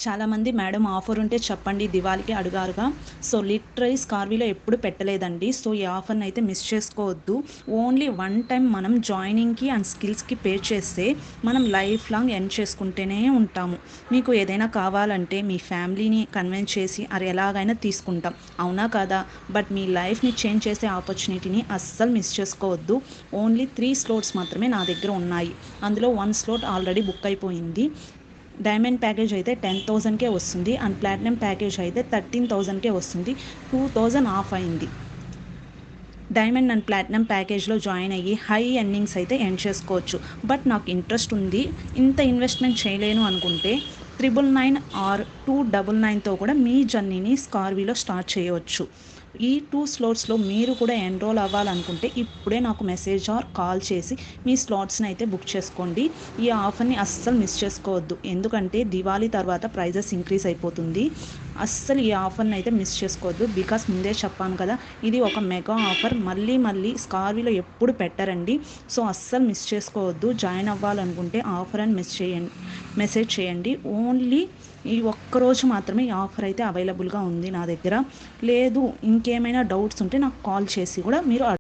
చాలామంది madam offer ఉంటే చెప్పండి దివాళీకి అడిగారుగా. సో లిటరల్లీ స్కార్విలో ఎప్పుడు పెట్టలేదండి. సో ఈ ఆఫర్ని అయితే మిస్ చేసుకోవద్దు. ఓన్లీ వన్ టైం మనం జాయినింగ్కి అండ్ స్కిల్స్కి పే చేస్తే మనం లైఫ్ లాంగ్ ఎర్న్ చేసుకుంటూనే ఉంటాము. మీకు ఏదైనా కావాలంటే మీ ఫ్యామిలీని కన్విన్స్ చేసి అది ఎలాగైనా తీసుకుంటాం, అవునా కదా? బట్ మీ లైఫ్ని చేంజ్ చేసే ఆపర్చునిటీని అస్సలు మిస్ చేసుకోవద్దు. ఓన్లీ 3 స్లాట్స్ మాత్రమే నా దగ్గర ఉన్నాయి. అందులో 1 స్లాట్ ఆల్రెడీ బుక్ అయిపోయింది. డైమండ్ ప్యాకేజ్ అయితే 10,000కే వస్తుంది అండ్ ప్లాటినం ప్యాకేజ్ అయితే 13,000కే వస్తుంది. 2,000 ఆఫ్ అయింది. డైమండ్ అండ్ ప్లాటినం ప్యాకేజ్లో జాయిన్ అయ్యి హై ఎర్నింగ్స్ అయితే ఎర్న్ చేసుకోవచ్చు. బట్ నాకు ఇంట్రెస్ట్ ఉంది, ఇంత ఇన్వెస్ట్మెంట్ చేయలేను అనుకుంటే 999 ఆర్ 299తో కూడా మీ జర్నీని స్కార్వీలో స్టార్ట్ చేయవచ్చు. ఈ 2 స్లాట్స్లో మీరు కూడా ఎన్రోల్ అవ్వాలనుకుంటే ఇప్పుడే నాకు మెసేజ్ ఆర్ కాల్ చేసి మీ స్లాట్స్ని అయితే బుక్ చేసుకోండి. ఈ ఆఫర్ని అస్సలు మిస్ చేసుకోవద్దు, ఎందుకంటే దివాళీ తర్వాత ప్రైజెస్ ఇంక్రీజ్ అయిపోతుంది. అస్సలు ఈ ఆఫర్ని అయితే మిస్ చేసుకోవద్దు. బికాస్ ముందే చెప్పాను కదా, ఇది ఒక మెగా ఆఫర్. మళ్ళీ మళ్ళీ స్కార్వీలో ఎప్పుడు పెట్టరండి. సో అస్సలు మిస్ చేసుకోవద్దు. జాయిన్ అవ్వాలనుకుంటే ఆఫర్ అని మెసేజ్ చేయండి. ఓన్లీ ఈ ఒక్కరోజు మాత్రమే ఈ ఆఫర్ అయితే అవైలబుల్గా ఉంది నా దగ్గర. లేదు ఇంకేమైనా డౌట్స్ ఉంటే నాకు కాల్ చేసి కూడా మీరు